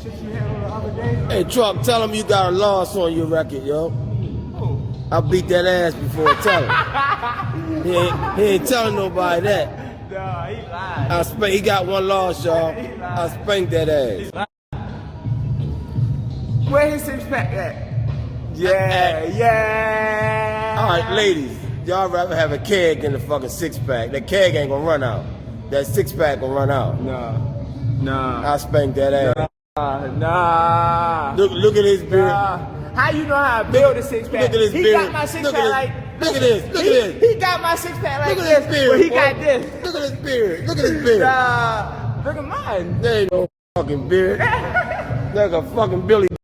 shit you handled the other day? Hey, Truck, tell him you got a loss on your record, yo. I beat that ass before. Tell him. He ain't telling nobody that. Nah, he lied. He got one loss, y'all. I spanked that ass. Where his six pack at? Yeah. All right, ladies, y'all rather have a keg than a fucking six pack. That keg ain't gonna run out. That six pack gonna run out. Nah. I spanked that ass. Nah. Look at his beard. How you know how I build a six pack? Look at his He beard. got my six pack like. Look at this. Look at this. He got my six pack like Look at this, his beard. but he boy. got this. Look at his beard. Look at his beard. Look at mine. There ain't no fucking beard. Like a fucking Billy.